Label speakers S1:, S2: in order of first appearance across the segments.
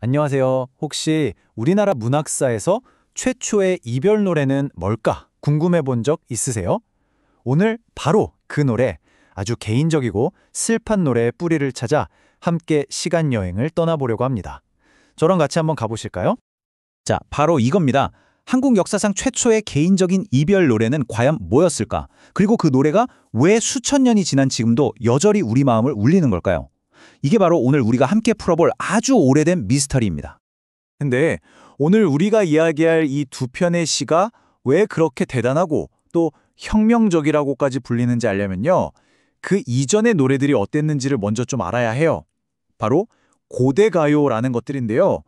S1: 안녕하세요. 혹시 우리나라 문학사에서 최초의 이별 노래는 뭘까 궁금해 본 적 있으세요? 오늘 바로 그 노래, 아주 개인적이고 슬픈 노래의 뿌리를 찾아 함께 시간 여행을 떠나보려고 합니다. 저랑 같이 한번 가보실까요?
S2: 자, 바로 이겁니다. 한국 역사상 최초의 개인적인 이별 노래는 과연 뭐였을까? 그리고 그 노래가 왜 수천 년이 지난 지금도 여전히 우리 마음을 울리는 걸까요? 이게 바로 오늘 우리가 함께 풀어볼 아주 오래된 미스터리입니다.
S1: 근데 오늘 우리가 이야기할 이 두 편의 시가 왜 그렇게 대단하고 또 혁명적이라고까지 불리는지 알려면요. 그 이전의 노래들이 어땠는지를 먼저 좀 알아야 해요. 바로 고대가요라는 것들인데요.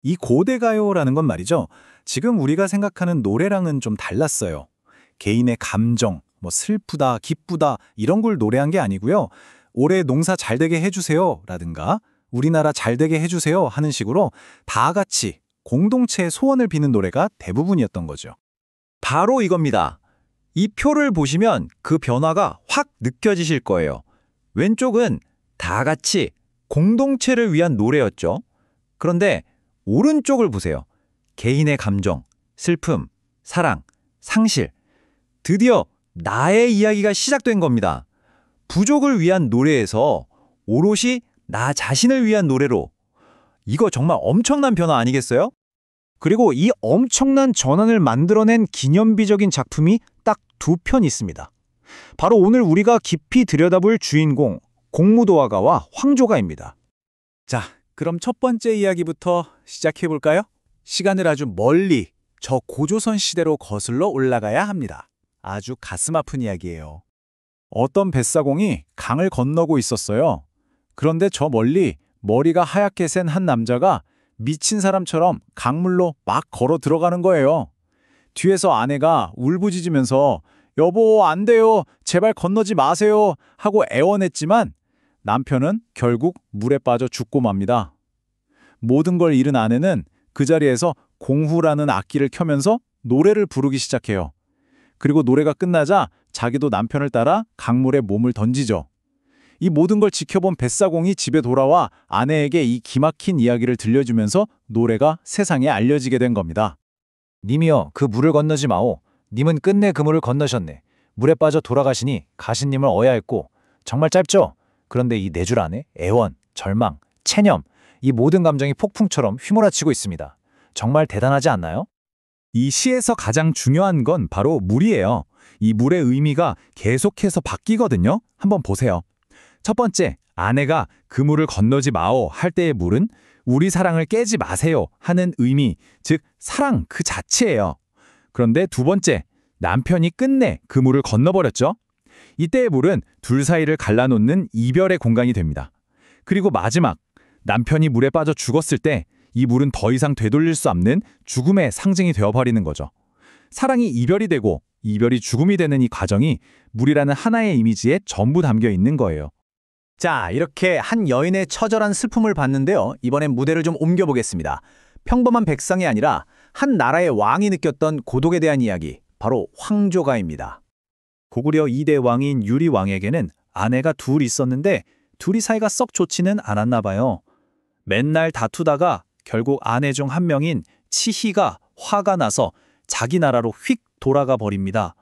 S1: 이 고대가요라는 건 말이죠. 지금 우리가 생각하는 노래랑은 좀 달랐어요. 개인의 감정, 슬프다, 기쁘다 이런 걸 노래한 게 아니고요. 올해 농사 잘 되게 해주세요 라든가 우리나라 잘 되게 해주세요 하는 식으로 다 같이 공동체의 소원을 비는 노래가 대부분이었던 거죠.
S2: 바로 이겁니다. 이 표를 보시면 그 변화가 확 느껴지실 거예요. 왼쪽은 다 같이 공동체를 위한 노래였죠. 그런데 오른쪽을 보세요. 개인의 감정, 슬픔, 사랑, 상실. 드디어 나의 이야기가 시작된 겁니다. 부족을 위한 노래에서 오롯이 나 자신을 위한 노래로. 이거 정말 엄청난 변화 아니겠어요?
S1: 그리고 이 엄청난 전환을 만들어낸 기념비적인 작품이 딱 두 편 있습니다. 바로 오늘 우리가 깊이 들여다볼 주인공 공무도화가와 황조가입니다. 자, 그럼 첫 번째 이야기부터 시작해볼까요? 시간을 아주 멀리 저 고조선 시대로 거슬러 올라가야 합니다. 아주 가슴 아픈 이야기예요. 어떤 뱃사공이 강을 건너고 있었어요. 그런데 저 멀리 머리가 하얗게 센 한 남자가 미친 사람처럼 강물로 막 걸어 들어가는 거예요. 뒤에서 아내가 울부짖으면서 여보 안 돼요. 제발 건너지 마세요. 하고 애원했지만 남편은 결국 물에 빠져 죽고 맙니다. 모든 걸 잃은 아내는 그 자리에서 공후라는 악기를 켜면서 노래를 부르기 시작해요. 그리고 노래가 끝나자 자기도 남편을 따라 강물에 몸을 던지죠. 이 모든 걸 지켜본 뱃사공이 집에 돌아와 아내에게 이 기막힌 이야기를 들려주면서 노래가 세상에 알려지게 된 겁니다. 님이여 그 물을 건너지 마오. 님은 끝내 그 물을 건너셨네. 물에 빠져 돌아가시니 가신님을 어야 했고 정말 짧죠? 그런데 이 네 줄 안에 애원, 절망, 체념 이 모든 감정이 폭풍처럼 휘몰아치고 있습니다. 정말 대단하지 않나요?
S2: 이 시에서 가장 중요한 건 바로 물이에요. 이 물의 의미가 계속해서 바뀌거든요. 한번 보세요. 첫 번째, 아내가 그 물을 건너지 마오 할 때의 물은 우리 사랑을 깨지 마세요 하는 의미, 즉 사랑 그 자체예요. 그런데 두 번째, 남편이 끝내 그 물을 건너버렸죠. 이때의 물은 둘 사이를 갈라놓는 이별의 공간이 됩니다. 그리고 마지막, 남편이 물에 빠져 죽었을 때 이 물은 더 이상 되돌릴 수 없는 죽음의 상징이 되어버리는 거죠. 사랑이 이별이 되고 이별이 죽음이 되는 이 과정이 물이라는 하나의 이미지에 전부 담겨 있는 거예요.
S1: 자, 이렇게 한 여인의 처절한 슬픔을 봤는데요. 이번엔 무대를 좀 옮겨보겠습니다. 평범한 백성이 아니라 한 나라의 왕이 느꼈던 고독에 대한 이야기, 바로 황조가입니다. 고구려 2대 왕인 유리 왕에게는 아내가 둘 있었는데 둘이 사이가 썩 좋지는 않았나 봐요. 맨날 다투다가 결국 아내 중 한 명인 치희가 화가 나서 자기 나라로 휙 돌아가 버립니다.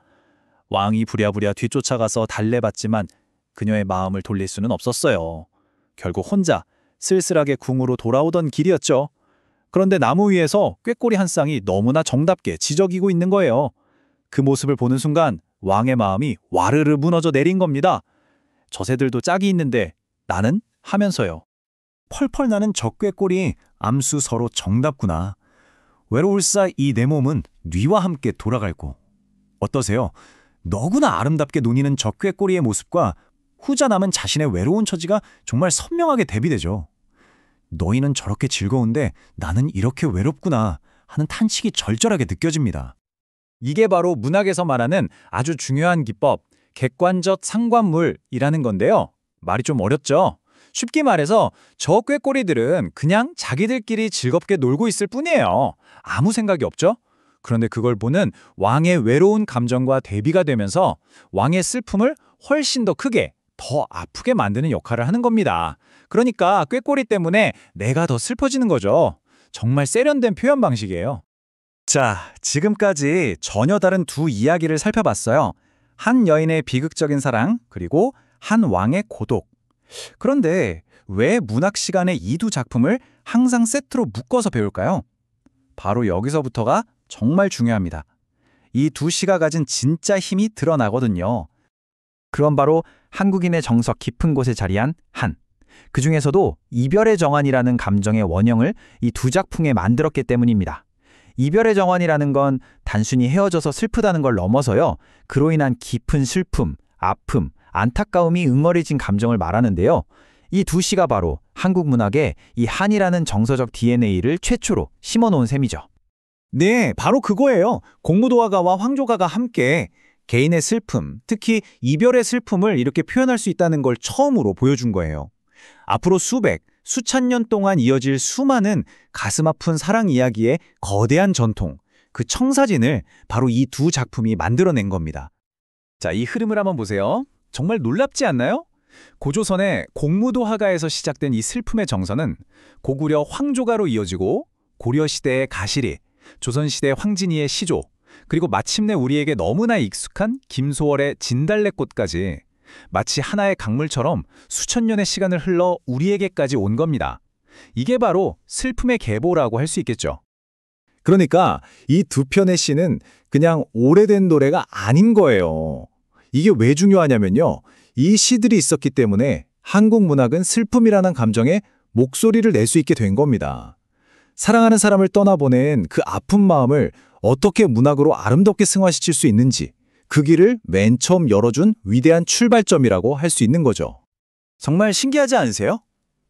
S1: 왕이 부랴부랴 뒤쫓아가서 달래봤지만 그녀의 마음을 돌릴 수는 없었어요. 결국 혼자 쓸쓸하게 궁으로 돌아오던 길이었죠. 그런데 나무 위에서 꾀꼬리 한 쌍이 너무나 정답게 지저귀고 있는 거예요. 그 모습을 보는 순간 왕의 마음이 와르르 무너져 내린 겁니다. 저 새들도 짝이 있는데 나는? 하면서요. 펄펄 나는 저 꾀꼬리 암수 서로 정답구나. 외로울사 이 내 몸은 뉘와 함께 돌아갈고. 어떠세요? 너구나 아름답게 논이는 저 꾀꼬리의 모습과 후자 남은 자신의 외로운 처지가 정말 선명하게 대비되죠. 너희는 저렇게 즐거운데 나는 이렇게 외롭구나 하는 탄식이 절절하게 느껴집니다. 이게 바로 문학에서 말하는 아주 중요한 기법, 객관적 상관물이라는 건데요. 말이 좀 어렵죠? 쉽게 말해서 저 꾀꼬리들은 그냥 자기들끼리 즐겁게 놀고 있을 뿐이에요. 아무 생각이 없죠? 그런데 그걸 보는 왕의 외로운 감정과 대비가 되면서 왕의 슬픔을 훨씬 더 크게
S2: 더 아프게 만드는 역할을 하는 겁니다. 그러니까 꾀꼬리 때문에 내가 더 슬퍼지는 거죠. 정말 세련된 표현 방식이에요. 자, 지금까지 전혀 다른 두 이야기를 살펴봤어요. 한 여인의 비극적인 사랑, 그리고 한 왕의 고독. 그런데 왜 문학 시간에 이 두 작품을 항상 세트로 묶어서 배울까요? 바로 여기서부터가 정말 중요합니다. 이 두 시가 가진 진짜 힘이 드러나거든요.
S1: 그건 바로 한국인의 정석 깊은 곳에 자리한 한. 그 중에서도 이별의 정환이라는 감정의 원형을 이 두 작품에 만들었기 때문입니다. 이별의 정환이라는 건 단순히 헤어져서 슬프다는 걸 넘어서요. 그로 인한 깊은 슬픔, 아픔, 안타까움이 응어리진 감정을 말하는데요. 이 두 시가 바로 한국 문학에 이 한이라는 정서적 DNA를 최초로 심어놓은 셈이죠.
S2: 네, 바로 그거예요. 공무도화가와 황조가가 함께 개인의 슬픔, 특히 이별의 슬픔을 이렇게 표현할 수 있다는 걸 처음으로 보여준 거예요. 앞으로 수천 년 동안 이어질 수많은 가슴 아픈 사랑 이야기의 거대한 전통, 그 청사진을 바로 이 두 작품이 만들어낸 겁니다. 자, 이 흐름을 한번 보세요. 정말 놀랍지 않나요? 고조선의 공무도화가에서 시작된 이 슬픔의 정서는 고구려 황조가로 이어지고 고려시대의 가시리, 조선시대 황진이의 시조, 그리고 마침내 우리에게 너무나 익숙한 김소월의 진달래꽃까지 마치 하나의 강물처럼 수천 년의 시간을 흘러 우리에게까지 온 겁니다. 이게 바로 슬픔의 계보라고 할 수 있겠죠.
S1: 그러니까 이 두 편의 시는 그냥 오래된 노래가 아닌 거예요. 이게 왜 중요하냐면요. 이 시들이 있었기 때문에 한국 문학은 슬픔이라는 감정에 목소리를 낼 수 있게 된 겁니다. 사랑하는 사람을 떠나보낸 그 아픈 마음을 어떻게 문학으로 아름답게 승화시킬 수 있는지, 그 길을 맨 처음 열어준 위대한 출발점이라고 할 수 있는 거죠.
S2: 정말 신기하지 않으세요?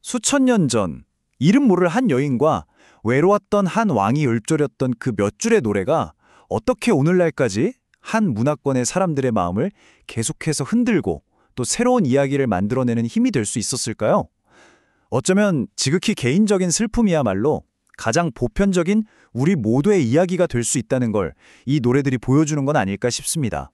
S2: 수천 년 전 이름 모를 한 여인과 외로웠던 한 왕이 읊조렸던 그 몇 줄의 노래가 어떻게 오늘날까지 한 문화권의 사람들의 마음을 계속해서 흔들고 또 새로운 이야기를 만들어내는 힘이 될 수 있었을까요? 어쩌면 지극히 개인적인 슬픔이야말로 가장 보편적인 우리 모두의 이야기가 될 수 있다는 걸 이 노래들이 보여주는 건 아닐까 싶습니다.